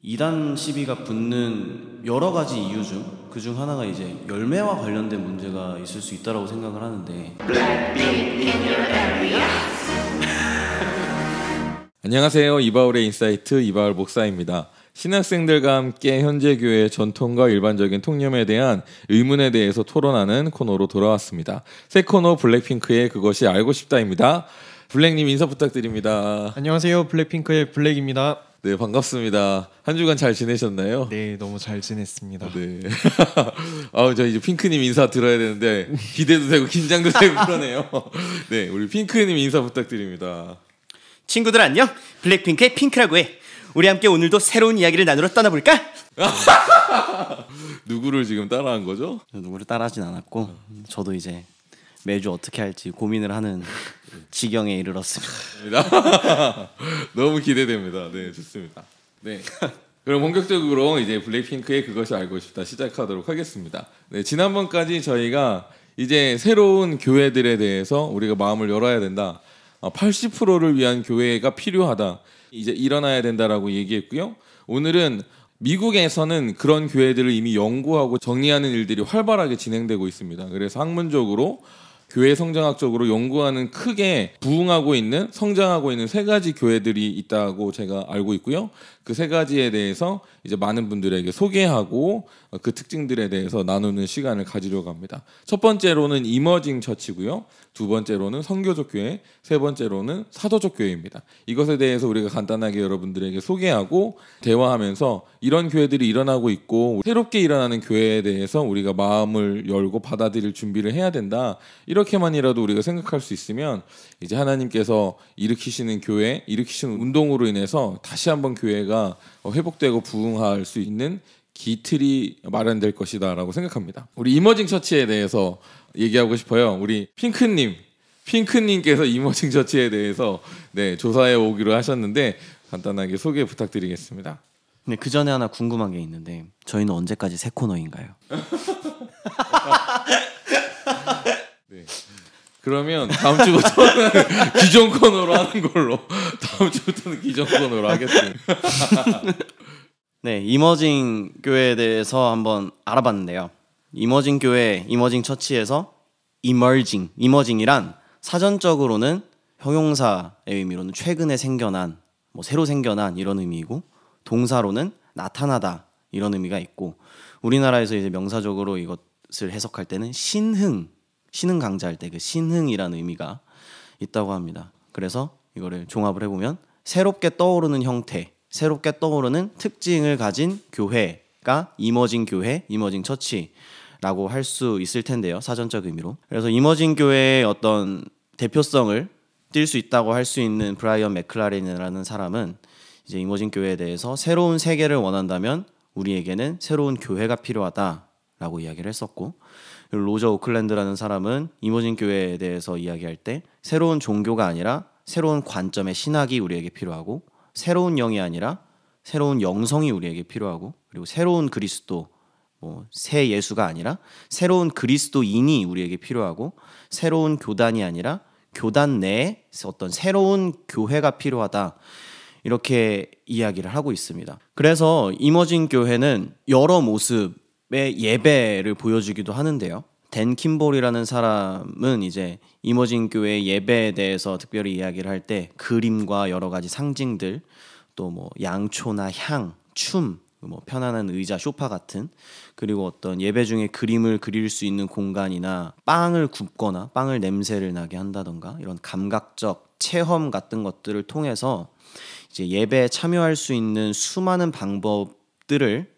이단 시비가 붙는 여러 가지 이유 중 그중 하나가 이제 열매와 관련된 문제가 있을 수 있다라고 생각을 하는데. 안녕하세요. 이바울의 인사이트 이바울 목사입니다. 신학생들과 함께 현재 교회의 전통과 일반적인 통념에 대한 의문에 대해서 토론하는 코너로 돌아왔습니다. 새 코너 블랙핑크의 그것이 알고 싶다입니다. 블랙님 인사 부탁드립니다. 안녕하세요. 블랙핑크의 블랙입니다. 네, 반갑습니다. 한 주간 잘 지내셨나요? 네, 너무 잘 지냈습니다. 네. 저 이제 핑크님 인사 들어야 되는데 기대도 되고 긴장도 되고 그러네요. 네, 우리 핑크님 인사 부탁드립니다. 친구들 안녕. 블랙핑크의 핑크라고 해. 우리 함께 오늘도 새로운 이야기를 나누러 떠나볼까? 누구를 지금 따라한 거죠? 누구를 따라하진 않았고 저도 이제 매주 어떻게 할지 고민을 하는 지경에 이르렀습니다. 너무 기대됩니다. 네, 좋습니다. 네. 그럼 본격적으로 이제 블랙핑크의 그것이 알고 싶다 시작하도록 하겠습니다. 네, 지난번까지 저희가 이제 새로운 교회들에 대해서 우리가 마음을 열어야 된다. 80%를 위한 교회가 필요하다. 이제 일어나야 된다라고 얘기했고요. 오늘은 미국에서는 그런 교회들을 이미 연구하고 정리하는 일들이 활발하게 진행되고 있습니다. 그래서 학문적으로 교회 성장학적으로 연구하는 크게 부흥하고 있는 성장하고 있는 세 가지 교회들이 있다고 제가 알고 있고요. 그 세 가지에 대해서 이제 많은 분들에게 소개하고 그 특징들에 대해서 나누는 시간을 가지려고 합니다. 첫 번째로는 이머징 처치고요. 두 번째로는 선교적 교회, 세 번째로는 사도적 교회입니다. 이것에 대해서 우리가 간단하게 여러분들에게 소개하고 대화하면서 이런 교회들이 일어나고 있고 새롭게 일어나는 교회에 대해서 우리가 마음을 열고 받아들일 준비를 해야 된다. 이렇게만이라도 우리가 생각할 수 있으면 이제 하나님께서 일으키시는 교회, 일으키시는 운동으로 인해서 다시 한번 교회가 회복되고 부흥할 수 있는 기틀이 마련될 것이다 라고 생각합니다. 우리 이머징 처치에 대해서 얘기하고 싶어요. 우리 핑크님께서 이머징 처치에 대해서 조사해 오기로 하셨는데 간단하게 소개 부탁드리겠습니다. 근데 그 전에 하나 궁금한 게 있는데 저희는 언제까지 새 코너인가요? 네. 그러면 다음 주부터는 기존 코너로 하는 걸로. 다음 주부터는 기존 코너로 하겠습니다. 네, 이머징 교회에 대해서 한번 알아봤는데요. 이머징 교회, 이머징 처치에서 이머징이란 사전적으로는 형용사의 의미로는 최근에 생겨난, 새로 생겨난 이런 의미이고 동사로는 나타나다 이런 의미가 있고 우리나라에서 이제 명사적으로 이것을 해석할 때는 신흥 강자할 때 그 신흥이라는 의미가 있다고 합니다. 그래서 이거를 종합을 해보면 새롭게 떠오르는 형태, 새롭게 떠오르는 특징을 가진 교회가 이머징 교회, 이머징 처치라고 할 수 있을 텐데요. 사전적 의미로. 그래서 이머징 교회의 어떤 대표성을 띌 수 있다고 할 수 있는 브라이언 맥클라렌이라는 사람은 이제 이머징 교회에 대해서 새로운 세계를 원한다면 우리에게는 새로운 교회가 필요하다라고 이야기를 했었고 로저 오클랜드라는 사람은 이머징 교회에 대해서 이야기할 때 새로운 종교가 아니라 새로운 관점의 신학이 우리에게 필요하고 새로운 영이 아니라 새로운 영성이 우리에게 필요하고 그리고 새로운 그리스도 새 예수가 아니라 새로운 그리스도인이 우리에게 필요하고 새로운 교단이 아니라 교단 내에 어떤 새로운 교회가 필요하다 이렇게 이야기를 하고 있습니다. 그래서 이머징 교회는 여러 모습의 예배를 보여주기도 하는데요. 댄 킴볼이라는 사람은 이제 이머징 교회 예배에 대해서 특별히 이야기를 할 때 그림과 여러 가지 상징들 또 양초나 향, 춤, 편안한 의자, 소파 같은 그리고 어떤 예배 중에 그림을 그릴 수 있는 공간이나 빵을 굽거나 빵을 냄새를 나게 한다던가 이런 감각적 체험 같은 것들을 통해서 이제 예배에 참여할 수 있는 수많은 방법들을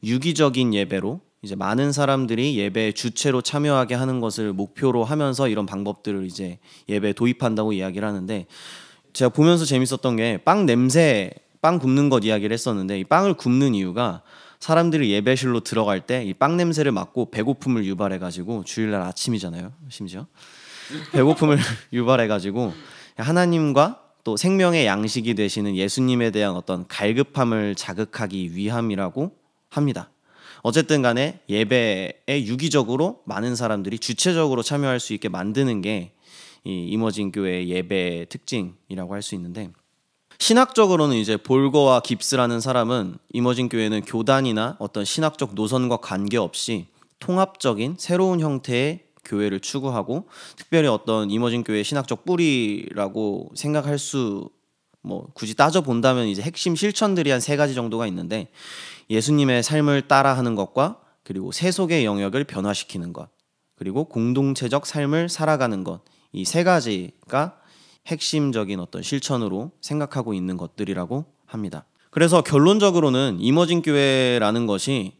유기적인 예배로 이제 많은 사람들이 예배에 주체로 참여하게 하는 것을 목표로 하면서 이런 방법들을 이제 예배에 도입한다고 이야기를 하는데 제가 보면서 재밌었던 게 빵 굽는 것 이야기를 했었는데 이 빵을 굽는 이유가 사람들이 예배실로 들어갈 때 이 빵 냄새를 맡고 배고픔을 유발해가지고 주일날 아침이잖아요. 심지어 배고픔을 유발해가지고 하나님과 또 생명의 양식이 되시는 예수님에 대한 어떤 갈급함을 자극하기 위함이라고 합니다. 어쨌든 간에 예배에 유기적으로 많은 사람들이 주체적으로 참여할 수 있게 만드는 게 이 이머징 교회의 예배의 특징이라고 할 수 있는데 신학적으로는 이제 볼거와 깁스라는 사람은 이머징 교회는 교단이나 어떤 신학적 노선과 관계없이 통합적인 새로운 형태의 교회를 추구하고, 특별히 어떤 이머징 교회의 신학적 뿌리라고 생각할 수, 뭐 굳이 따져 본다면 이제 핵심 실천들이 한 3가지 정도가 있는데, 예수님의 삶을 따라하는 것과, 그리고 세속의 영역을 변화시키는 것, 그리고 공동체적 삶을 살아가는 것, 이 3가지가 핵심적인 어떤 실천으로 생각하고 있는 것들이라고 합니다. 그래서 결론적으로는 이머징 교회라는 것이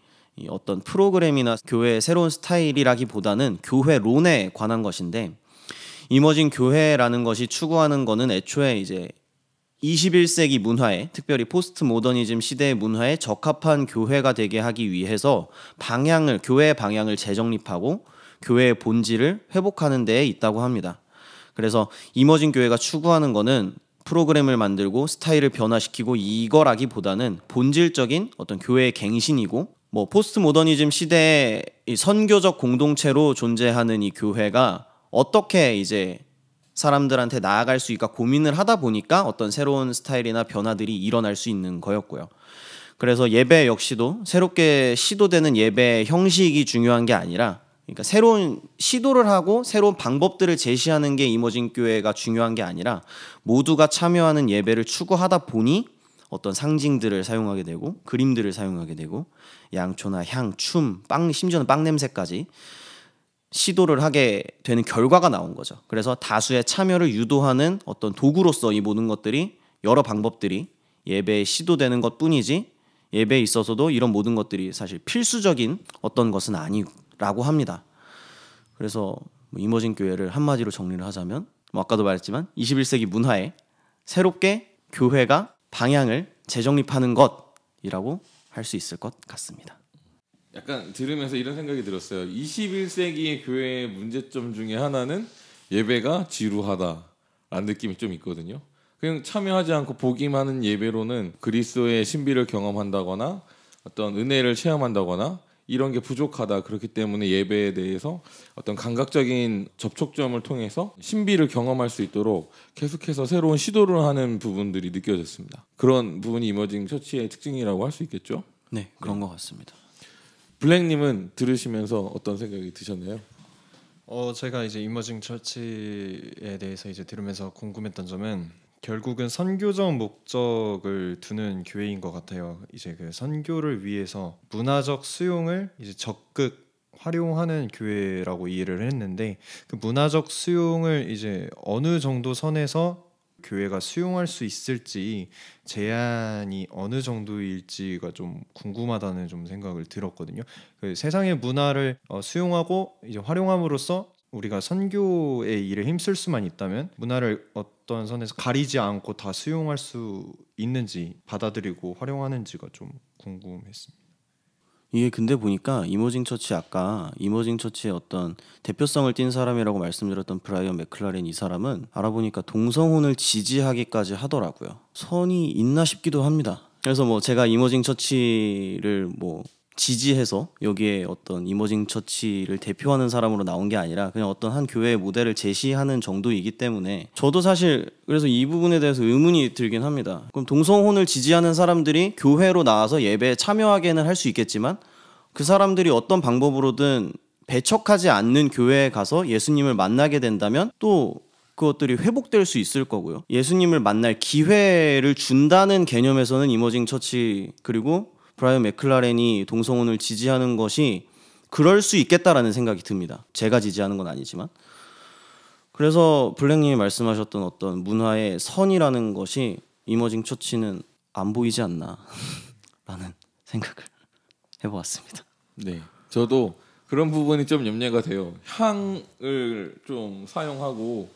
어떤 프로그램이나 교회의 새로운 스타일이라기보다는 교회론에 관한 것인데, 이머징 교회라는 것이 추구하는 것은 애초에 이제 21세기 문화에, 특별히 포스트 모더니즘 시대의 문화에 적합한 교회가 되게 하기 위해서 교회의 방향을 재정립하고 교회의 본질을 회복하는 데에 있다고 합니다. 그래서 이머징 교회가 추구하는 것은 프로그램을 만들고 스타일을 변화시키고 이거라기보다는 본질적인 어떤 교회의 갱신이고, 뭐 포스트 모더니즘 시대의 이 선교적 공동체로 존재하는 이 교회가 어떻게 이제 사람들한테 나아갈 수 있을까 고민을 하다 보니까 어떤 새로운 스타일이나 변화들이 일어날 수 있는 거였고요. 그래서 예배 역시도 새롭게 시도되는 예배 형식이 중요한 게 아니라, 그러니까 새로운 시도를 하고 새로운 방법들을 제시하는 게 이머징 교회가 중요한 게 아니라, 모두가 참여하는 예배를 추구하다 보니 어떤 상징들을 사용하게 되고 그림들을 사용하게 되고 양초나 향, 춤, 심지어는 빵 냄새까지 시도를 하게 되는 결과가 나온 거죠. 그래서 다수의 참여를 유도하는 어떤 도구로서 이 모든 것들이, 여러 방법들이 예배에 시도되는 것뿐이지, 예배에 있어서도 이런 모든 것들이 사실 필수적인 어떤 것은 아니라고 합니다. 그래서 이머징 교회를 한마디로 정리를 하자면, 아까도 말했지만 21세기 문화에 새롭게 교회가 방향을 재정립하는 것이라고 할 수 있을 것 같습니다. 약간 들으면서 이런 생각이 들었어요. 21세기의 교회의 문제점 중에 하나는 예배가 지루하다라는 느낌이 좀 있거든요. 그냥 참여하지 않고 보기만 하는 예배로는 그리스도의 신비를 경험한다거나 어떤 은혜를 체험한다거나 이런 게 부족하다. 그렇기 때문에 예배에 대해서 어떤 감각적인 접촉점을 통해서 신비를 경험할 수 있도록 계속해서 새로운 시도를 하는 부분들이 느껴졌습니다. 그런 부분이 이머징 처치의 특징이라고 할 수 있겠죠? 네, 그런 것 같습니다. 블랙님은 들으시면서 어떤 생각이 드셨나요? 제가 이제 이머징 처치에 대해서 이제 들으면서 궁금했던 점은, 결국은 선교적 목적을 두는 교회인 것 같아요. 이제 그 선교를 위해서 문화적 수용을 이제 적극 활용하는 교회라고 이해를 했는데, 그 문화적 수용을 이제 어느 정도 선에서 교회가 수용할 수 있을지, 제한이 어느 정도일지가 좀 궁금하다는 좀 생각을 들었거든요. 그 세상의 문화를 수용하고 이제 활용함으로써 우리가 선교의 일에 힘쓸 수만 있다면, 문화를 어떤 선에서 가리지 않고 다 수용할 수 있는지, 받아들이고 활용하는지가 좀 궁금했습니다. 이게 근데 보니까 이머징 처치, 아까 이머징 처치의 어떤 대표성을 띈 사람이라고 말씀드렸던 브라이언 맥클라렌, 이 사람은 알아보니까 동성혼을 지지하기까지 하더라고요. 선이 있나 싶기도 합니다. 그래서 뭐 제가 이머징 처치를 뭐 지지해서 여기에 어떤 이머징 처치를 대표하는 사람으로 나온 게 아니라 그냥 어떤 한 교회의 모델을 제시하는 정도이기 때문에, 저도 사실 그래서 이 부분에 대해서 의문이 들긴 합니다. 그럼 동성혼을 지지하는 사람들이 교회로 나와서 예배에 참여하게는 할 수 있겠지만, 그 사람들이 어떤 방법으로든 배척하지 않는 교회에 가서 예수님을 만나게 된다면 또 그것들이 회복될 수 있을 거고요. 예수님을 만날 기회를 준다는 개념에서는 이머징 처치, 그리고 브라이언 맥클라렌이 동성혼을 지지하는 것이 그럴 수 있겠다라는 생각이 듭니다. 제가 지지하는 건 아니지만. 그래서 블랙님이 말씀하셨던 어떤 문화의 선이라는 것이 이머징 처치는 안 보이지 않나 라는 생각을 해보았습니다. 네, 저도 그런 부분이 좀 염려가 돼요. 향을 좀 사용하고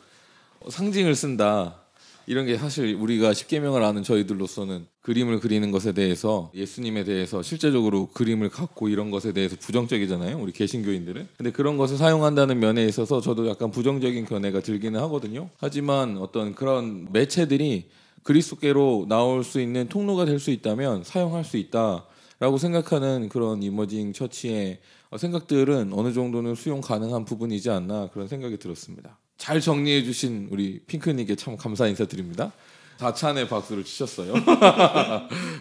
상징을 쓴다, 이런 게 사실 우리가 십계명을 아는 저희들로서는 그림을 그리는 것에 대해서, 예수님에 대해서 실제적으로 그림을 갖고 이런 것에 대해서 부정적이잖아요, 우리 개신교인들은. 근데 그런 것을 사용한다는 면에 있어서 저도 약간 부정적인 견해가 들기는 하거든요. 하지만 어떤 그런 매체들이 그리스도께로 나올 수 있는 통로가 될 수 있다면 사용할 수 있다라고 생각하는 그런 이머징 처치의 생각들은 어느 정도는 수용 가능한 부분이지 않나, 그런 생각이 들었습니다. 잘 정리해 주신 우리 핑크님께 참 감사 인사드립니다. 4찬의 박수를 치셨어요.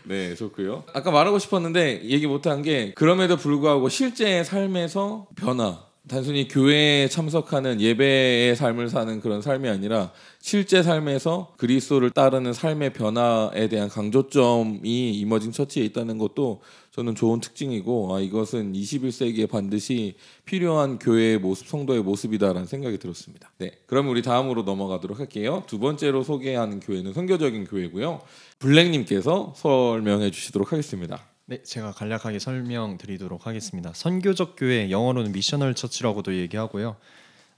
네, 좋고요. 아까 말하고 싶었는데 얘기 못한 게 그럼에도 불구하고 실제 삶에서 변화, 단순히 교회에 참석하는 예배의 삶을 사는 그런 삶이 아니라 실제 삶에서 그리스도를 따르는 삶의 변화에 대한 강조점이 이머징 처치에 있다는 것도 저는 좋은 특징이고 이것은 21세기에 반드시 필요한 교회의 모습, 성도의 모습이다라는 생각이 들었습니다. 네, 그럼 우리 다음으로 넘어가도록 할게요. 두 번째로 소개하는 교회는 선교적인 교회고요. 블랙님께서 설명해 주시도록 하겠습니다. 네, 제가 간략하게 설명드리도록 하겠습니다. 선교적 교회, 영어로는 미셔널 처치라고도 얘기하고요.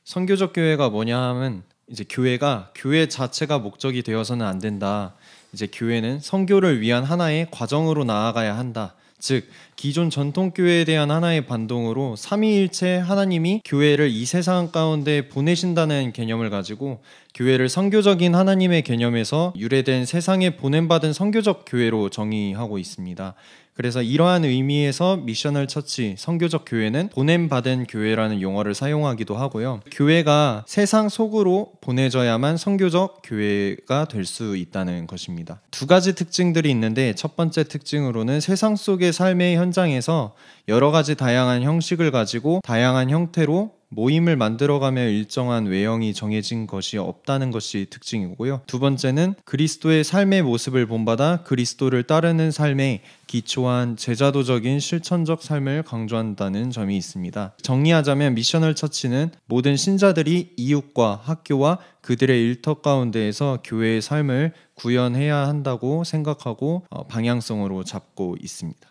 선교적 교회가 뭐냐 하면 이제 교회가 교회 자체가 목적이 되어서는 안 된다. 이제 교회는 선교를 위한 하나의 과정으로 나아가야 한다. 즉 기존 전통 교회에 대한 하나의 반동으로 삼위일체 하나님이 교회를 이 세상 가운데 보내신다는 개념을 가지고 교회를 선교적인 하나님의 개념에서 유래된 세상에 보냄받은 선교적 교회로 정의하고 있습니다. 그래서 이러한 의미에서 미셔널 처치, 선교적 교회는 보냄받은 교회라는 용어를 사용하기도 하고요. 교회가 세상 속으로 보내져야만 선교적 교회가 될 수 있다는 것입니다. 두 가지 특징들이 있는데 첫 번째 특징으로는 세상 속의 삶의 현장에서 여러 가지 다양한 형식을 가지고 다양한 형태로 모임을 만들어가며 일정한 외형이 정해진 것이 없다는 것이 특징이고요. 두 번째는 그리스도의 삶의 모습을 본받아 그리스도를 따르는 삶에 기초한 제자도적인 실천적 삶을 강조한다는 점이 있습니다. 정리하자면 미셔널 처치는 모든 신자들이 이웃과 학교와 그들의 일터 가운데에서 교회의 삶을 구현해야 한다고 생각하고 방향성으로 잡고 있습니다.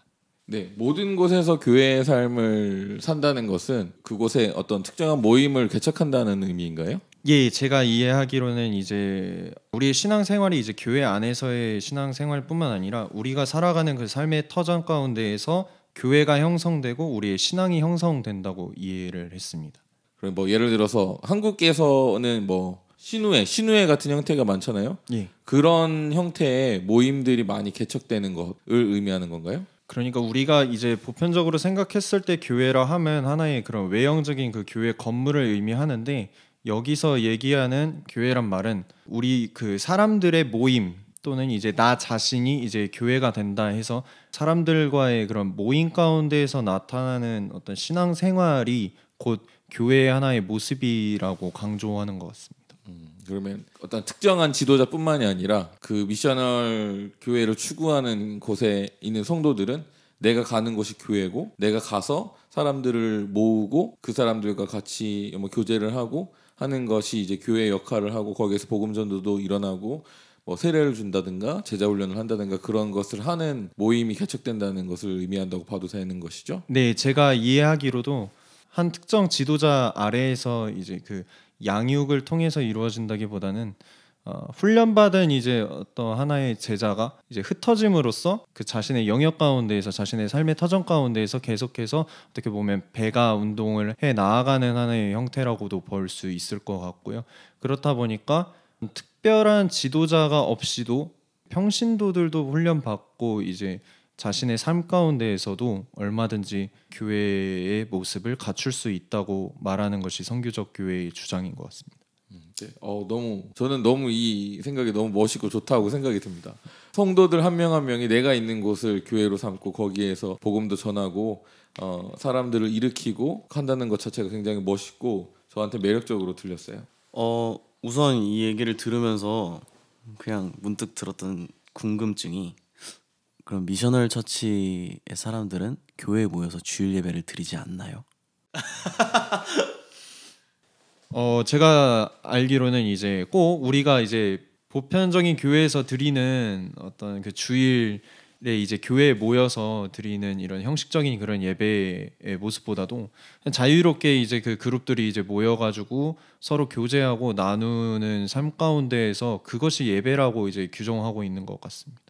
네, 모든 곳에서 교회의 삶을 산다는 것은 그곳에 어떤 특정한 모임을 개척한다는 의미인가요? 예, 제가 이해하기로는 이제 우리의 신앙생활이 이제 교회 안에서의 신앙생활뿐만 아니라 우리가 살아가는 그 삶의 터전 가운데에서 교회가 형성되고 우리의 신앙이 형성된다고 이해를 했습니다. 그럼 뭐 예를 들어서 한국에서는 뭐 신우회 같은 형태가 많잖아요. 예. 그런 형태의 모임들이 많이 개척되는 것을 의미하는 건가요? 그러니까 우리가 이제 보편적으로 생각했을 때 교회라 하면 하나의 그런 외형적인 그 교회 건물을 의미하는데 여기서 얘기하는 교회란 말은 우리 그 사람들의 모임 또는 이제 나 자신이 이제 교회가 된다 해서 사람들과의 그런 모임 가운데에서 나타나는 어떤 신앙생활이 곧 교회의 하나의 모습이라고 강조하는 것 같습니다. 그러면 어떤 특정한 지도자뿐만이 아니라 그 미셔널 교회를 추구하는 곳에 있는 성도들은 내가 가는 곳이 교회고 내가 가서 사람들을 모으고 그 사람들과 같이 뭐 교제를 하고 하는 것이 이제 교회의 역할을 하고 거기에서 복음 전도도 일어나고 뭐 세례를 준다든가 제자 훈련을 한다든가 그런 것을 하는 모임이 개척된다는 것을 의미한다고 봐도 되는 것이죠. 네, 제가 이해하기로도 한 특정 지도자 아래에서 이제 그 양육을 통해서 이루어진다기보다는 훈련받은 이제 어떤 하나의 제자가 이제 흩어짐으로써 그 자신의 영역 가운데에서 자신의 삶의 터전 가운데에서 계속해서 어떻게 보면 배가 운동을 해 나아가는 하나의 형태라고도 볼 수 있을 것 같고요. 그렇다 보니까 특별한 지도자가 없이도 평신도들도 훈련받고 이제 자신의 삶 가운데에서도 얼마든지 교회의 모습을 갖출 수 있다고 말하는 것이 선교적 교회의 주장인 것 같습니다. 네. 저는 너무 이 생각이 너무 멋있고 좋다고 생각이 듭니다. 성도들 한 명 한 명이 내가 있는 곳을 교회로 삼고 거기에서 복음도 전하고 사람들을 일으키고 한다는 것 자체가 굉장히 멋있고 저한테 매력적으로 들렸어요. 우선 이 얘기를 들으면서 그냥 문득 들었던 궁금증이 그럼 미셔널 처치의 사람들은 교회에 모여서 주일 예배를 드리지 않나요? 제가 알기로는 이제 꼭 우리가 이제 보편적인 교회에서 드리는 어떤 그 주일에 이제 교회에 모여서 드리는 이런 형식적인 그런 예배의 모습보다도 자유롭게 이제 그 그룹들이 이제 모여가지고 서로 교제하고 나누는 삶 가운데에서 그것이 예배라고 이제 규정하고 있는 것 같습니다.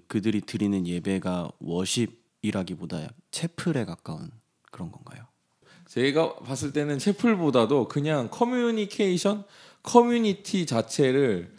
그들이 드리는 예배가 워십이라기보다 채플에 가까운 그런 건가요? 제가 봤을 때는 채플보다도 그냥 커뮤니케이션, 커뮤니티 자체를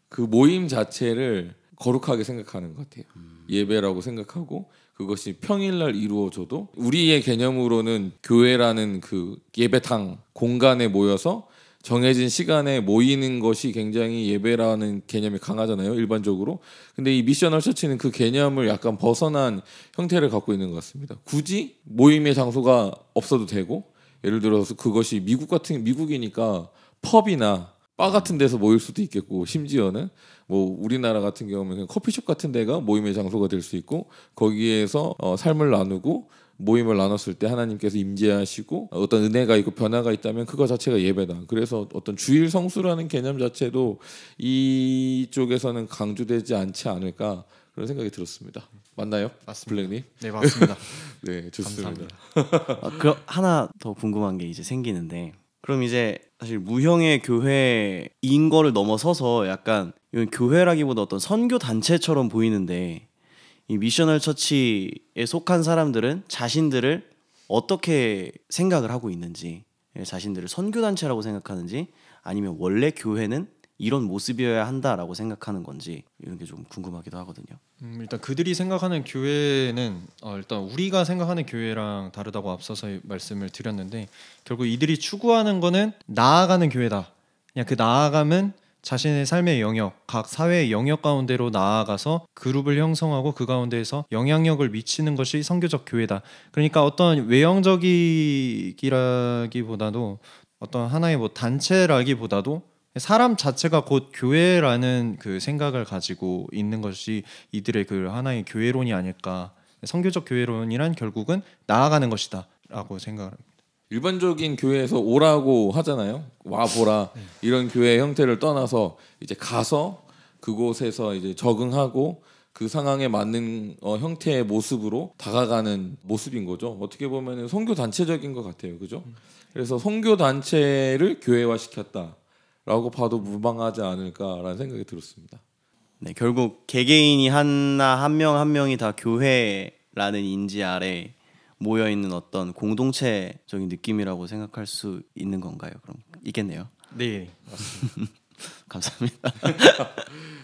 그 모임 자체를 거룩하게 생각하는 것 같아요. 예배라고 생각하고 그것이 평일날 이루어져도 우리의 개념으로는 교회라는 그 예배당 공간에 모여서 정해진 시간에 모이는 것이 굉장히 예배라는 개념이 강하잖아요, 일반적으로. 근데 이 미셔널 처치는 그 개념을 약간 벗어난 형태를 갖고 있는 것 같습니다. 굳이 모임의 장소가 없어도 되고, 예를 들어서 그것이 미국이니까 펍이나 바 같은 데서 모일 수도 있겠고, 심지어는 뭐 우리나라 같은 경우는 그냥 커피숍 같은 데가 모임의 장소가 될 수 있고, 거기에서 삶을 나누고 모임을 나눴을 때 하나님께서 임재하시고 어떤 은혜가 있고 변화가 있다면 그거 자체가 예배다. 그래서 어떤 주일 성수라는 개념 자체도 이쪽에서는 강조되지 않지 않을까 그런 생각이 들었습니다. 맞나요? 맞습니다. 블랙님? 네, 맞습니다. 네, 좋습니다. 그 하나 더 궁금한 게 이제 생기는데, 그럼 이제 사실 무형의 교회인 거를 넘어서서 약간 이건 교회라기보다 어떤 선교 단체처럼 보이는데, 이 미셔널 처치에 속한 사람들은 자신들을 어떻게 생각을 하고 있는지, 자신들을 선교 단체라고 생각하는지, 아니면 원래 교회는 이런 모습이어야 한다라고 생각하는 건지, 이런 게 좀 궁금하기도 하거든요. 일단 그들이 생각하는 교회는 일단 우리가 생각하는 교회랑 다르다고 앞서서 말씀을 드렸는데, 결국 이들이 추구하는 거는 나아가는 교회다. 그냥 그 나아감은 자신의 삶의 영역, 각 사회의 영역 가운데로 나아가서 그룹을 형성하고 그 가운데에서 영향력을 미치는 것이 선교적 교회다. 그러니까 어떤 외형적이라기보다도 어떤 하나의 뭐 단체라기보다도 사람 자체가 곧 교회라는 그 생각을 가지고 있는 것이 이들의 그 하나의 교회론이 아닐까. 선교적 교회론이란 결국은 나아가는 것이다라고 생각합니다. 일반적인 교회에서 오라고 하잖아요. 와 보라. 이런 교회 형태를 떠나서 이제 가서 그곳에서 이제 적응하고 그 상황에 맞는 형태의 모습으로 다가가는 모습인 거죠. 어떻게 보면 선교 단체적인 것 같아요, 그죠? 그래서 선교 단체를 교회화 시켰다라고 봐도 무방하지 않을까라는 생각이 들었습니다. 네, 결국 개개인이 하나 한 명 한 명이 다 교회라는 인지 아래 모여 있는 어떤 공동체적인 느낌이라고 생각할 수 있는 건가요? 그럼 있겠네요. 네, 맞습니다. 감사합니다.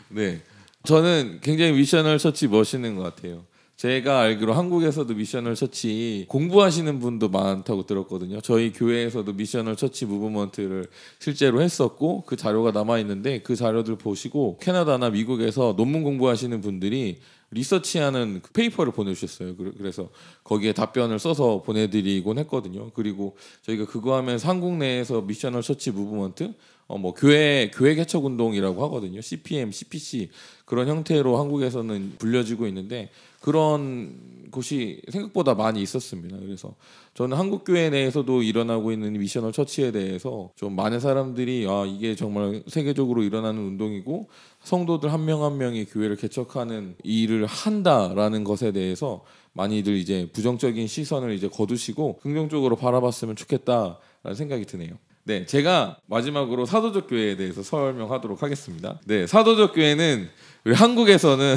네, 저는 굉장히 미셔널 처치 멋있는 것 같아요. 제가 알기로 한국에서도 미셔널 처치 공부하시는 분도 많다고 들었거든요. 저희 교회에서도 미셔널 처치 무브먼트를 실제로 했었고 그 자료가 남아 있는데, 그 자료들 보시고 캐나다나 미국에서 논문 공부하시는 분들이 리서치하는 그 페이퍼를 보내주셨어요. 그래서 거기에 답변을 써서 보내드리곤 했거든요. 그리고 저희가 그거 하면서 한국 내에서 미셔널 처치 무브먼트, 뭐 교회 개척 운동이라고 하거든요. CPM, CPC 그런 형태로 한국에서는 불려지고 있는데, 그런 곳이 생각보다 많이 있었습니다. 그래서 저는 한국 교회 내에서도 일어나고 있는 미셔널 처치에 대해서 좀 많은 사람들이 이게 정말 세계적으로 일어나는 운동이고 성도들 한 명 한 명이 교회를 개척하는 일을 한다라는 것에 대해서 많이들 이제 부정적인 시선을 이제 거두시고 긍정적으로 바라봤으면 좋겠다라는 생각이 드네요. 네, 제가 마지막으로 사도적 교회에 대해서 설명하도록 하겠습니다. 네, 사도적 교회는 우리 한국에서는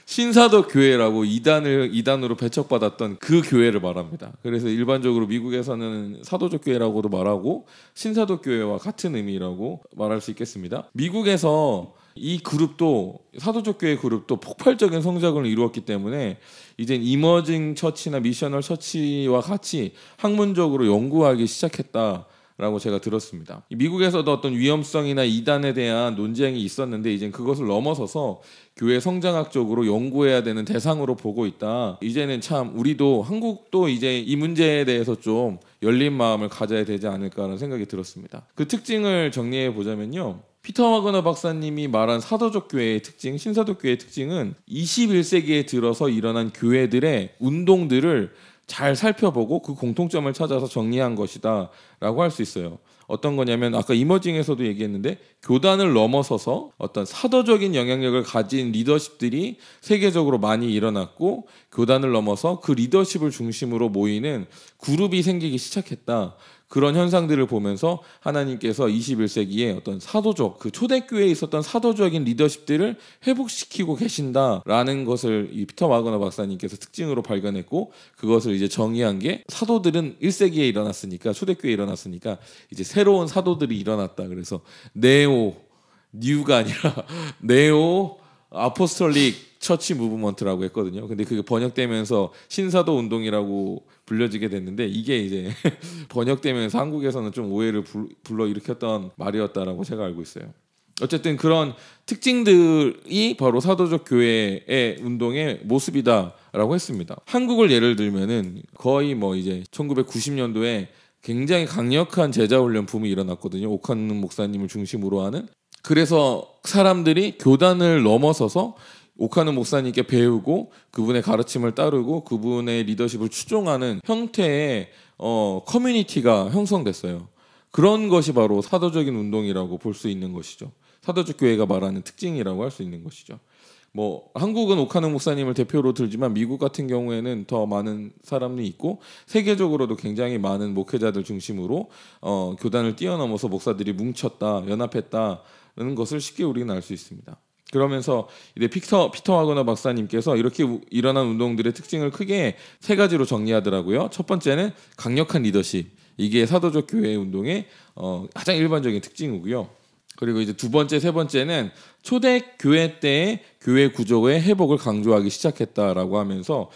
신사도 교회라고 이단으로 배척받았던 그 교회를 말합니다. 그래서 일반적으로 미국에서는 사도적 교회라고도 말하고 신사도 교회와 같은 의미라고 말할 수 있겠습니다. 미국에서 이 그룹도, 사도적 교회 그룹도 폭발적인 성장을 이루었기 때문에 이젠 이머징 처치나 미셔널 처치와 같이 학문적으로 연구하기 시작했다 라고 제가 들었습니다. 미국에서도 어떤 위험성이나 이단에 대한 논쟁이 있었는데 이젠 그것을 넘어서서 교회 성장학적으로 연구해야 되는 대상으로 보고 있다. 이제는 참 우리도, 한국도 이제 이 문제에 대해서 좀 열린 마음을 가져야 되지 않을까라는 생각이 들었습니다. 그 특징을 정리해 보자면요, 피터 와그너 박사님이 말한 사도적 교회의 특징, 신사도 교회의 특징은 21세기에 들어서 일어난 교회들의 운동들을 잘 살펴보고 그 공통점을 찾아서 정리한 것이다 라고 할 수 있어요. 어떤 거냐면 아까 이머징에서도 얘기했는데, 교단을 넘어서서 어떤 사도적인 영향력을 가진 리더십들이 세계적으로 많이 일어났고, 교단을 넘어서 그 리더십을 중심으로 모이는 그룹이 생기기 시작했다. 그런 현상들을 보면서 하나님께서 21세기에 어떤 사도적, 그 초대교회에 있었던 사도적인 리더십들을 회복시키고 계신다라는 것을 이 피터 와그너 박사님께서 특징으로 발견했고, 그것을 이제 정의한 게, 사도들은 1세기에 일어났으니까, 초대교회에 일어났으니까 이제 새로운 사도들이 일어났다. 그래서 뉴가 아니라 네오 아포스톨릭 처치 무브먼트라고 했거든요. 근데 그게 번역되면서 신사도 운동이라고 불려지게 됐는데 이게 이제 번역되면서 한국에서는 좀 오해를 불러일으켰던 말이었다라고 제가 알고 있어요. 어쨌든 그런 특징들이 바로 사도적 교회의 운동의 모습이다라고 했습니다. 한국을 예를 들면은 거의 뭐 이제 1990년도에 굉장히 강력한 제자훈련 붐이 일어났거든요. 오카는 목사님을 중심으로 하는. 그래서 사람들이 교단을 넘어서서 오카는 목사님께 배우고 그분의 가르침을 따르고 그분의 리더십을 추종하는 형태의 커뮤니티가 형성됐어요. 그런 것이 바로 사도적인 운동이라고 볼 수 있는 것이죠. 사도적 교회가 말하는 특징이라고 할 수 있는 것이죠. 뭐 한국은 오카는 목사님을 대표로 들지만 미국 같은 경우에는 더 많은 사람이 있고 세계적으로도 굉장히 많은 목회자들 중심으로 교단을 뛰어넘어서 목사들이 뭉쳤다, 연합했다는 것을 쉽게 우리는 알 수 있습니다. 그러면서 이제 피터 와그너 박사님께서 이렇게 일어난 운동들의 특징을 크게 세 가지로 정리하더라고요. 첫 번째는 강력한 리더십. 이게 사도적 교회 운동의 가장 일반적인 특징이고요. 그리고 이제 두 번째, 세 번째는 초대 교회 때의 교회 구조의 회복을 강조하기 시작했다라고 하면서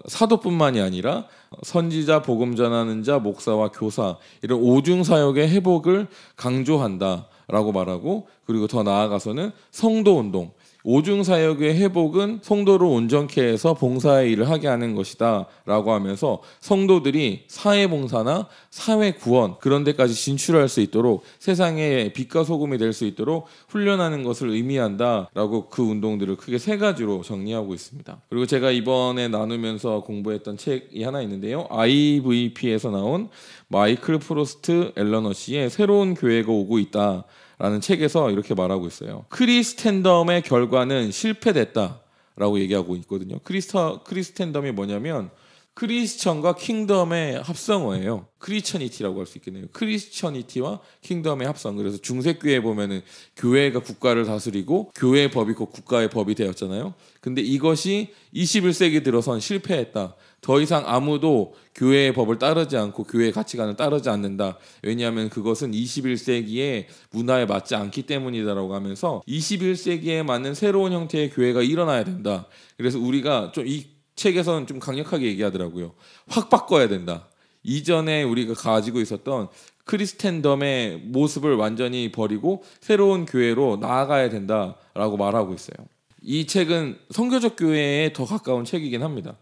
사도뿐만이 아니라 선지자, 복음 전하는 자, 목사와 교사 이런 오중 사역의 회복을 강조한다라고 말하고 그리고 더 나아가서는 성도 운동 오중 사역의 회복은 성도를 온전케 해서 봉사의 일을 하게 하는 것이다 라고 하면서 성도들이 사회봉사나 사회구원 그런 데까지 진출할 수 있도록 세상의 빛과 소금이 될 수 있도록 훈련하는 것을 의미한다 라고 그 운동들을 크게 세 가지로 정리하고 있습니다. 그리고 제가 이번에 나누면서 공부했던 책이 하나 있는데요. IVP에서 나온 마이클 프로스트 앨러너시의 새로운 교회가 오고 있다 라는 책에서 이렇게 말하고 있어요. 크리스텐덤의 결과는 실패됐다라고 얘기하고 있거든요. 크리스텐덤이 뭐냐면 크리스천과 킹덤의 합성어예요. 크리스천이티라고 할 수 있겠네요. 크리스천이티와 킹덤의 합성. 그래서 중세교회 보면은 교회가 국가를 다스리고 교회의 법이 곧 국가의 법이 되었잖아요. 근데 이것이 21세기 들어선 실패했다. 더 이상 아무도 교회의 법을 따르지 않고 교회의 가치관을 따르지 않는다. 왜냐하면 그것은 21세기의 문화에 맞지 않기 때문이다라고 하면서 21세기에 맞는 새로운 형태의 교회가 일어나야 된다. 그래서 우리가 좀 이 책에서는 좀 강력하게 얘기하더라고요. 확 바꿔야 된다. 이전에 우리가 가지고 있었던 크리스텐덤의 모습을 완전히 버리고 새로운 교회로 나아가야 된다라고 말하고 있어요. 이 책은 선교적 교회에 더 가까운 책이긴 합니다.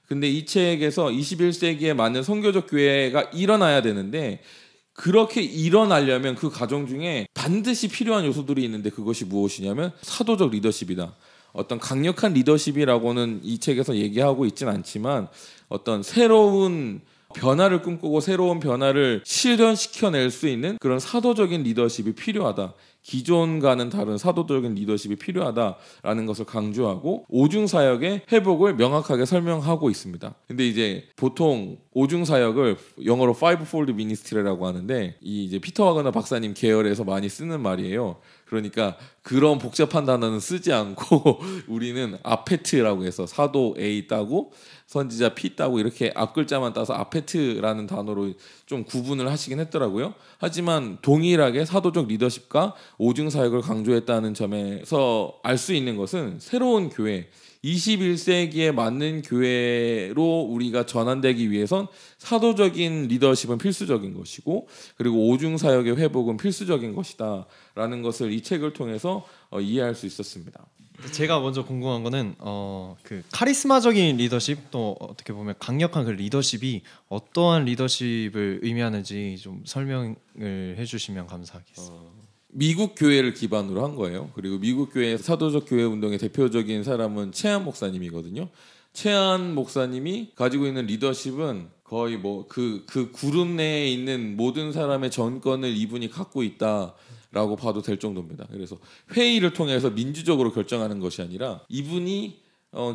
근데 이 책에서 21세기에 맞는 선교적 교회가 일어나야 되는데 그렇게 일어나려면 그 과정 중에 반드시 필요한 요소들이 있는데 그것이 무엇이냐면 사도적 리더십이다. 어떤 강력한 리더십이라고는 이 책에서 얘기하고 있진 않지만 어떤 새로운 변화를 꿈꾸고 새로운 변화를 실현시켜낼 수 있는 그런 사도적인 리더십이 필요하다. 기존과는 다른 사도적인 리더십이 필요하다라는 것을 강조하고 오중사역의 회복을 명확하게 설명하고 있습니다. 근데 이제 보통 오중사역을 영어로 fivefold ministry라고 하는데 이 이제 피터 와그너 박사님 계열에서 많이 쓰는 말이에요. 그러니까 그런 복잡한 단어는 쓰지 않고 우리는 아페트라고 해서 사도 A 따고 선지자 P 따고 이렇게 앞글자만 따서 아페트라는 단어로 좀 구분을 하시긴 했더라고요. 하지만 동일하게 사도적 리더십과 오중사역을 강조했다는 점에서 알 수 있는 것은 새로운 교회 21세기에 맞는 교회로 우리가 전환되기 위해선 사도적인 리더십은 필수적인 것이고 그리고 오중사역의 회복은 필수적인 것이다 라는 것을 이 책을 통해서 이해할 수 있었습니다. 제가 먼저 궁금한 거는 그 카리스마적인 리더십 또 어떻게 보면 강력한 그 리더십이 어떠한 리더십을 의미하는지 좀 설명을 해주시면 감사하겠습니다. 미국 교회를 기반으로 한 거예요. 그리고 미국 교회 사도적 교회 운동의 대표적인 사람은 채한 목사님이거든요. 채한 목사님이 가지고 있는 리더십은 거의 뭐 그 그룹 내에 있는 모든 사람의 전권을 이분이 갖고 있다라고 봐도 될 정도입니다. 그래서 회의를 통해서 민주적으로 결정하는 것이 아니라 이분이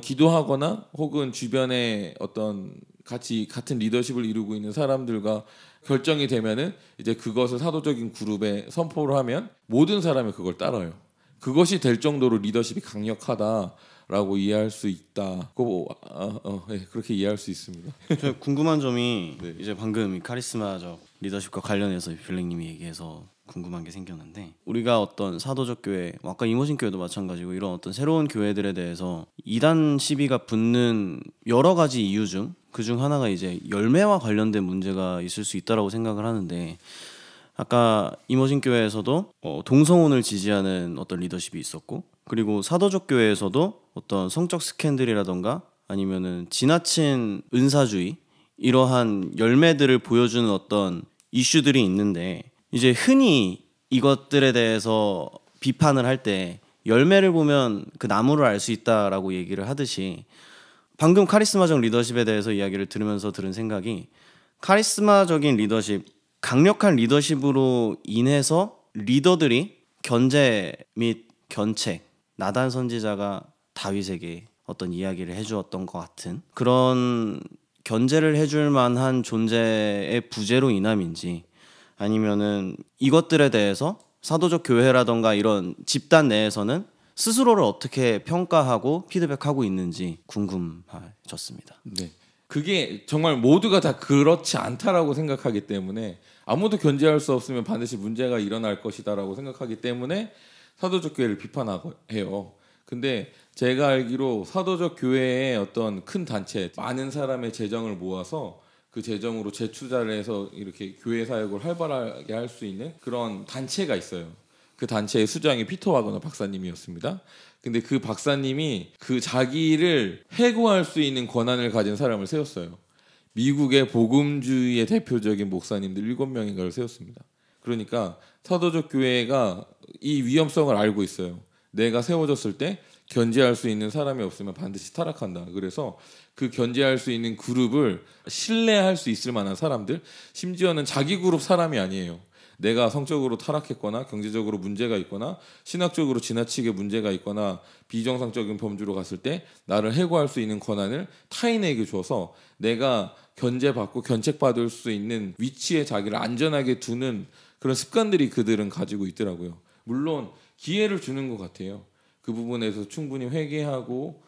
기도하거나 혹은 주변에 어떤 같은 리더십을 이루고 있는 사람들과 결정이 되면은 이제 그것을 사도적인 그룹에 선포를 하면 모든 사람이 그걸 따라요. 그것이 될 정도로 리더십이 강력하다라고 이해할 수 있다. 네, 그렇게 이해할 수 있습니다. 궁금한 점이 네. 이제 방금 이 카리스마적 리더십과 관련해서 빌랭님이 얘기해서 궁금한 게 생겼는데 우리가 어떤 사도적 교회, 아까 이모진 교회도 마찬가지고 이런 어떤 새로운 교회들에 대해서 이단 시비가 붙는 여러 가지 이유 중 그중 하나가 이제 열매와 관련된 문제가 있을 수 있다라고 생각을 하는데 아까 이모진 교회에서도 동성혼을 지지하는 어떤 리더십이 있었고 그리고 사도적 교회에서도 어떤 성적 스캔들이라던가 아니면은 지나친 은사주의 이러한 열매들을 보여주는 어떤 이슈들이 있는데 이제 흔히 이것들에 대해서 비판을 할 때 열매를 보면 그 나무를 알 수 있다라고 얘기를 하듯이 방금 카리스마적 리더십에 대해서 이야기를 들으면서 들은 생각이 카리스마적인 리더십, 강력한 리더십으로 인해서 리더들이 견제 및 견책, 나단 선지자가 다윗에게 어떤 이야기를 해주었던 것 같은 그런 견제를 해줄 만한 존재의 부재로 인함인지 아니면은 이것들에 대해서 사도적 교회라던가 이런 집단 내에서는 스스로를 어떻게 평가하고 피드백하고 있는지 궁금해졌습니다. 네. 그게 정말 모두가 다 그렇지 않다라고 생각하기 때문에 아무도 견제할 수 없으면 반드시 문제가 일어날 것이다라고 생각하기 때문에 사도적 교회를 비판하고 해요. 근데 제가 알기로 사도적 교회의 어떤 큰 단체, 많은 사람의 재정을 모아서 그 재정으로 재투자를 해서 이렇게 교회 사역을 활발하게 할 수 있는 그런 단체가 있어요. 그 단체의 수장이 피터 와거너 박사님이었습니다. 근데 그 박사님이 그 자기를 해고할 수 있는 권한을 가진 사람을 세웠어요. 미국의 복음주의의 대표적인 목사님들 7명인가를 세웠습니다. 그러니까 사도적 교회가 이 위험성을 알고 있어요. 내가 세워졌을 때 견제할 수 있는 사람이 없으면 반드시 타락한다. 그래서 그 견제할 수 있는 그룹을 신뢰할 수 있을 만한 사람들, 심지어는 자기 그룹 사람이 아니에요. 내가 성적으로 타락했거나 경제적으로 문제가 있거나 신학적으로 지나치게 문제가 있거나 비정상적인 범주로 갔을 때 나를 해고할 수 있는 권한을 타인에게 줘서 내가 견제받고 견책받을 수 있는 위치에 자기를 안전하게 두는 그런 습관들이 그들은 가지고 있더라고요. 물론 기회를 주는 것 같아요. 그 부분에서 충분히 회개하고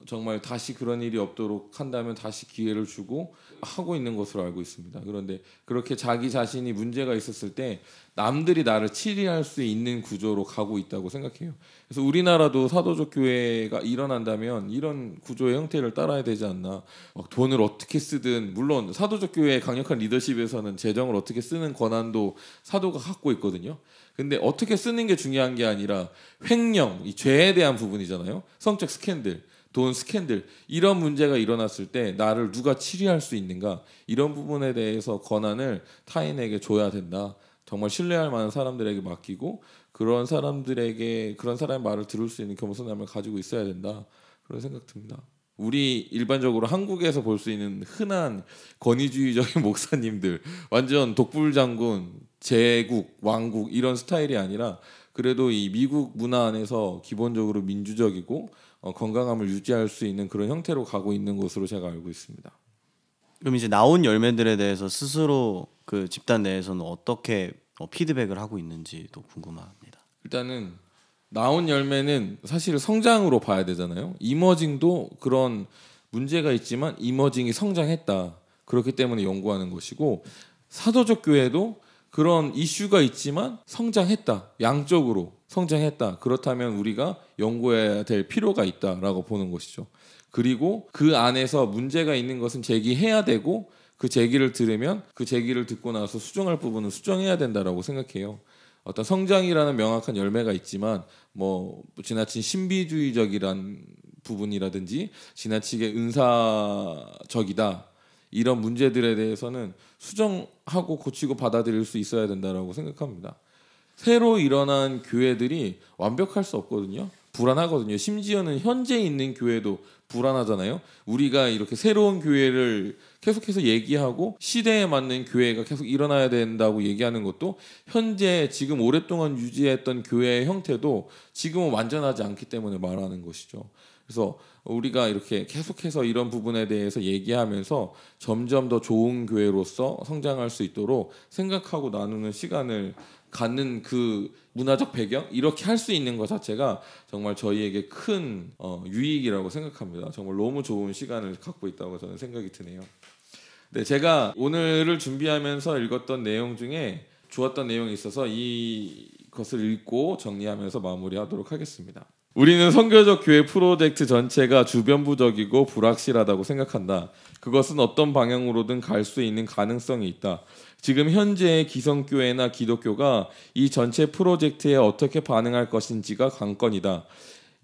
정말 다시 그런 일이 없도록 한다면 다시 기회를 주고 하고 있는 것으로 알고 있습니다. 그런데 그렇게 자기 자신이 문제가 있었을 때 남들이 나를 치리할 수 있는 구조로 가고 있다고 생각해요. 그래서 우리나라도 사도적 교회가 일어난다면 이런 구조의 형태를 따라야 되지 않나. 막 돈을 어떻게 쓰든, 물론 사도적 교회의 강력한 리더십에서는 재정을 어떻게 쓰는 권한도 사도가 갖고 있거든요. 근데 어떻게 쓰는 게 중요한 게 아니라 횡령, 이 죄에 대한 부분이잖아요. 성적 스캔들, 돈 스캔들, 이런 문제가 일어났을 때 나를 누가 치리할 수 있는가, 이런 부분에 대해서 권한을 타인에게 줘야 된다. 정말 신뢰할 만한 사람들에게 맡기고 그런 사람들에게 그런 사람의 말을 들을 수 있는 겸손함을 가지고 있어야 된다. 그런 생각 듭니다. 우리 일반적으로 한국에서 볼 수 있는 흔한 권위주의적인 목사님들, 완전 독불장군, 제국, 왕국 이런 스타일이 아니라 그래도 이 미국 문화 안에서 기본적으로 민주적이고 건강함을 유지할 수 있는 그런 형태로 가고 있는 것으로 제가 알고 있습니다. 그럼 이제 나온 열매들에 대해서 스스로 그 집단 내에서는 어떻게 피드백을 하고 있는지도 궁금합니다. 일단은 나온 열매는 사실 성장으로 봐야 되잖아요. 이머징도 그런 문제가 있지만 이머징이 성장했다. 그렇기 때문에 연구하는 것이고 사도적 교회도 그런 이슈가 있지만 성장했다. 양적으로 성장했다. 그렇다면 우리가 연구해야 될 필요가 있다라고 보는 것이죠. 그리고 그 안에서 문제가 있는 것은 제기해야 되고 그 제기를 들으면 그 제기를 듣고 나서 수정할 부분은 수정해야 된다라고 생각해요. 어떤 성장이라는 명확한 열매가 있지만 뭐 지나친 신비주의적이란 부분이라든지 지나치게 은사적이다 이런 문제들에 대해서는 수정하고 고치고 받아들일 수 있어야 된다라고 생각합니다. 새로 일어난 교회들이 완벽할 수 없거든요. 불안하거든요. 심지어는 현재 있는 교회도 불안하잖아요. 우리가 이렇게 새로운 교회를 계속해서 얘기하고 시대에 맞는 교회가 계속 일어나야 된다고 얘기하는 것도 현재 지금 오랫동안 유지했던 교회의 형태도 지금은 완전하지 않기 때문에 말하는 것이죠. 그래서 우리가 이렇게 계속해서 이런 부분에 대해서 얘기하면서 점점 더 좋은 교회로서 성장할 수 있도록 생각하고 나누는 시간을 갖는 그 문화적 배경 이렇게 할 수 있는 것 자체가 정말 저희에게 큰 유익이라고 생각합니다. 정말 너무 좋은 시간을 갖고 있다고 저는 생각이 드네요. 네, 제가 오늘을 준비하면서 읽었던 내용 중에 좋았던 내용이 있어서 이것을 읽고 정리하면서 마무리하도록 하겠습니다. 우리는 선교적 교회 프로젝트 전체가 주변부적이고 불확실하다고 생각한다. 그것은 어떤 방향으로든 갈 수 있는 가능성이 있다. 지금 현재의 기성교회나 기독교가 이 전체 프로젝트에 어떻게 반응할 것인지가 관건이다.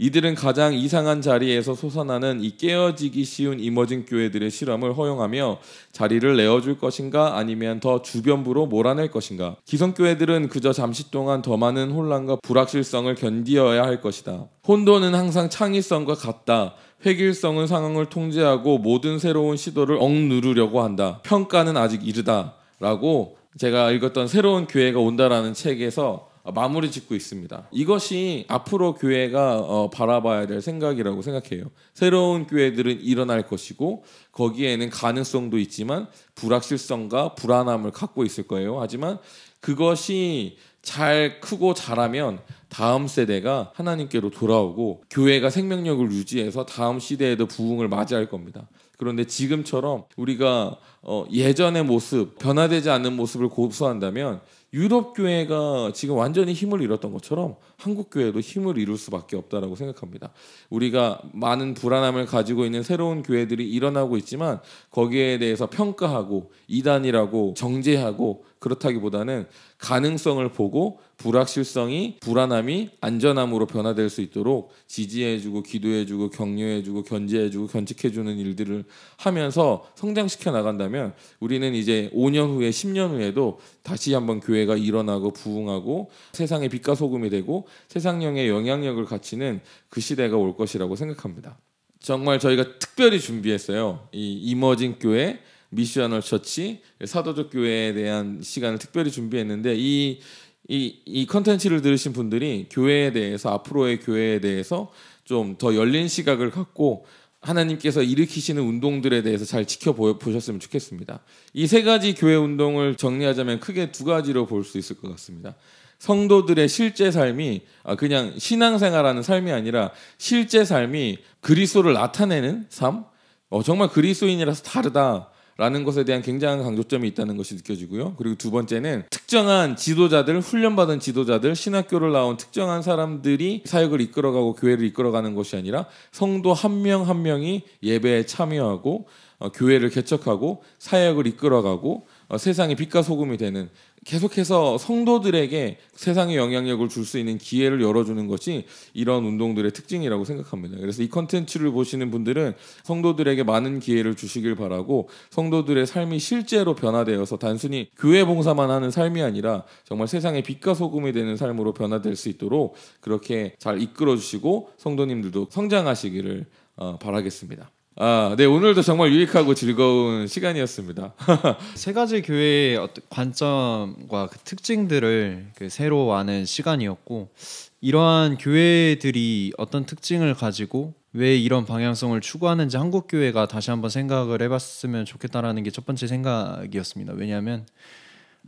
이들은 가장 이상한 자리에서 솟아나는 이 깨어지기 쉬운 이머징 교회들의 실험을 허용하며 자리를 내어줄 것인가 아니면 더 주변부로 몰아낼 것인가. 기성교회들은 그저 잠시 동안 더 많은 혼란과 불확실성을 견디어야 할 것이다. 혼돈은 항상 창의성과 같다. 획일성은 상황을 통제하고 모든 새로운 시도를 억누르려고 한다. 평가는 아직 이르다. 라고 제가 읽었던 새로운 교회가 온다라는 책에서 마무리 짓고 있습니다. 이것이 앞으로 교회가 바라봐야 될 생각이라고 생각해요. 새로운 교회들은 일어날 것이고 거기에는 가능성도 있지만 불확실성과 불안함을 갖고 있을 거예요. 하지만 그것이 잘 크고 자라면 다음 세대가 하나님께로 돌아오고 교회가 생명력을 유지해서 다음 시대에도 부흥을 맞이할 겁니다. 그런데 지금처럼 우리가 예전의 모습, 변화되지 않는 모습을 고수한다면 유럽 교회가 지금 완전히 힘을 잃었던 것처럼 한국 교회도 힘을 잃을 수밖에 없다라고 생각합니다. 우리가 많은 불안함을 가지고 있는 새로운 교회들이 일어나고 있지만 거기에 대해서 평가하고 이단이라고 정죄하고 그렇다기보다는 가능성을 보고 불확실성이 불안함이 안전함으로 변화될 수 있도록 지지해주고 기도해주고 격려해주고 견제해주고 견직해주는 일들을 하면서 성장시켜 나간다면 우리는 이제 5년 후에 10년 후에도 다시 한번 교회가 일어나고 부흥하고 세상의 빛과 소금이 되고 세상령의 영향력을 갖추는 그 시대가 올 것이라고 생각합니다. 정말 저희가 특별히 준비했어요. 이 이머징 교회 미셔널 처치 사도적 교회에 대한 시간을 특별히 준비했는데 이 컨텐츠를 들으신 분들이 교회에 대해서 앞으로의 교회에 대해서 좀 더 열린 시각을 갖고 하나님께서 일으키시는 운동들에 대해서 잘 지켜보셨으면 좋겠습니다. 이 세 가지 교회 운동을 정리하자면 크게 두 가지로 볼 수 있을 것 같습니다. 성도들의 실제 삶이 그냥 신앙생활하는 삶이 아니라 실제 삶이 그리스도를 나타내는 삶, 정말 그리스도인이라서 다르다라는 것에 대한 굉장한 강조점이 있다는 것이 느껴지고요. 그리고 두 번째는 특정한 지도자들, 훈련받은 지도자들, 신학교를 나온 특정한 사람들이 사역을 이끌어가고 교회를 이끌어가는 것이 아니라 성도 한 명 한 명이 예배에 참여하고 교회를 개척하고 사역을 이끌어가고 세상의 빛과 소금이 되는, 계속해서 성도들에게 세상의 영향력을 줄 수 있는 기회를 열어주는 것이 이런 운동들의 특징이라고 생각합니다. 그래서 이 컨텐츠를 보시는 분들은 성도들에게 많은 기회를 주시길 바라고, 성도들의 삶이 실제로 변화되어서 단순히 교회 봉사만 하는 삶이 아니라 정말 세상의 빛과 소금이 되는 삶으로 변화될 수 있도록 그렇게 잘 이끌어주시고 성도님들도 성장하시기를 바라겠습니다. 네, 오늘도 정말 유익하고 즐거운 시간이었습니다. 세 가지 교회의 어떤 관점과 그 특징들을 새로 아는 시간이었고, 이러한 교회들이 어떤 특징을 가지고 왜 이런 방향성을 추구하는지 한국 교회가 다시 한번 생각을 해봤으면 좋겠다라는 게 첫 번째 생각이었습니다. 왜냐하면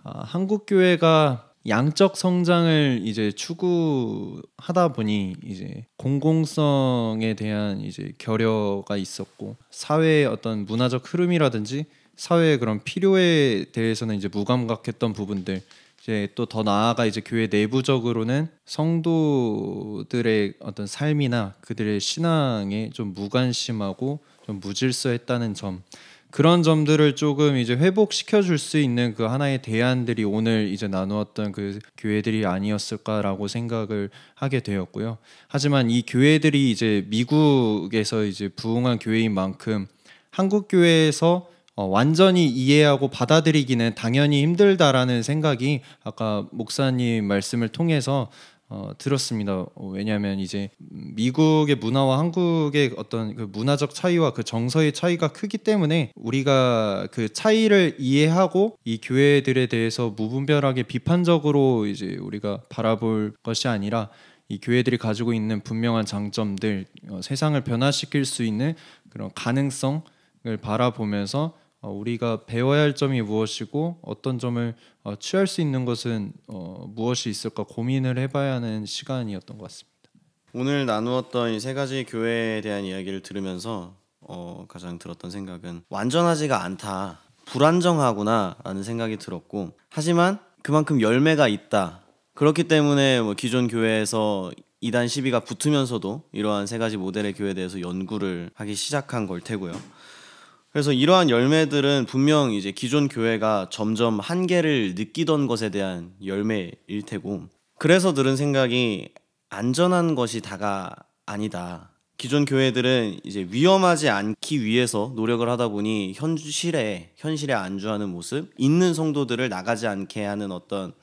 한국 교회가 양적 성장을 이제 추구하다 보니 이제 공공성에 대한 이제 결여가 있었고, 사회의 어떤 문화적 흐름이라든지 사회의 그런 필요에 대해서는 이제 무감각했던 부분들, 이제 또 더 나아가 이제 교회 내부적으로는 성도들의 어떤 삶이나 그들의 신앙에 좀 무관심하고 좀 무질서했다는 점, 그런 점들을 조금 이제 회복시켜 줄 수 있는 그 하나의 대안들이 오늘 이제 나누었던 그 교회들이 아니었을까라고 생각을 하게 되었고요. 하지만 이 교회들이 이제 미국에서 이제 부흥한 교회인 만큼 한국 교회에서 완전히 이해하고 받아들이기는 당연히 힘들다라는 생각이 아까 목사님 말씀을 통해서 들었습니다. 왜냐하면 이제 미국의 문화와 한국의 어떤 그 문화적 차이와 그 정서의 차이가 크기 때문에 우리가 그 차이를 이해하고 이 교회들에 대해서 무분별하게 비판적으로 이제 우리가 바라볼 것이 아니라 이 교회들이 가지고 있는 분명한 장점들, 세상을 변화시킬 수 있는 그런 가능성을 바라보면서 우리가 배워야 할 점이 무엇이고 어떤 점을 취할 수 있는 것은 무엇이 있을까 고민을 해봐야 하는 시간이었던 것 같습니다. 오늘 나누었던 이 세 가지 교회에 대한 이야기를 들으면서 가장 들었던 생각은 완전하지가 않다, 불안정하구나 라는 생각이 들었고, 하지만 그만큼 열매가 있다. 그렇기 때문에 뭐 기존 교회에서 2단 12가 붙으면서도 이러한 세 가지 모델의 교회에 대해서 연구를 하기 시작한 걸 테고요. 그래서 이러한 열매들은 분명 이제 기존 교회가 점점 한계를 느끼던 것에 대한 열매일 테고, 그래서 들은 생각이 안전한 것이 다가 아니다. 기존 교회들은 이제 위험하지 않기 위해서 노력을 하다 보니 현실에 안주하는 모습, 있는 성도들을 나가지 않게 하는 어떤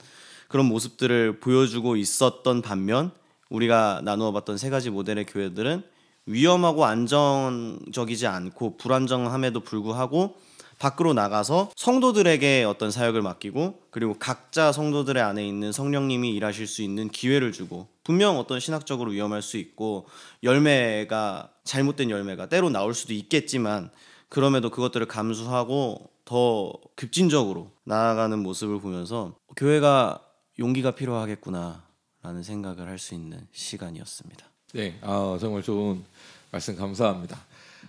그런 모습들을 보여주고 있었던 반면, 우리가 나누어 봤던 세 가지 모델의 교회들은 위험하고 안정적이지 않고 불안정함에도 불구하고 밖으로 나가서 성도들에게 어떤 사역을 맡기고, 그리고 각자 성도들의 안에 있는 성령님이 일하실 수 있는 기회를 주고, 분명 어떤 신학적으로 위험할 수 있고 열매가 잘못된 열매가 때로 나올 수도 있겠지만, 그럼에도 그것들을 감수하고 더 급진적으로 나아가는 모습을 보면서 교회가 용기가 필요하겠구나라는 생각을 할 수 있는 시간이었습니다. 네, 정말 좋은 말씀 감사합니다.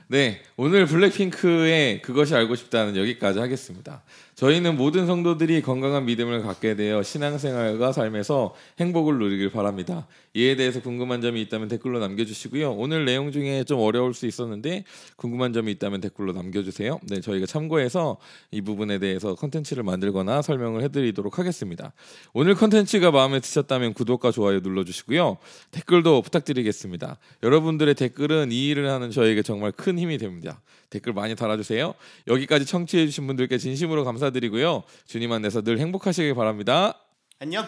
네, 오늘 블랙핑크의 그것이 알고 싶다는 여기까지 하겠습니다. 저희는 모든 성도들이 건강한 믿음을 갖게 되어 신앙생활과 삶에서 행복을 누리길 바랍니다. 이에 대해서 궁금한 점이 있다면 댓글로 남겨주시고요. 오늘 내용 중에 좀 어려울 수 있었는데 궁금한 점이 있다면 댓글로 남겨주세요. 네, 저희가 참고해서 이 부분에 대해서 컨텐츠를 만들거나 설명을 해드리도록 하겠습니다. 오늘 컨텐츠가 마음에 드셨다면 구독과 좋아요 눌러주시고요. 댓글도 부탁드리겠습니다. 여러분들의 댓글은 이 일을 하는 저에게 정말 큰 힘이 됩니다. 댓글 많이 달아주세요. 여기까지 청취해주신 분들께 진심으로 감사드리고요. 주님 안에서 늘 행복하시길 바랍니다. 안녕.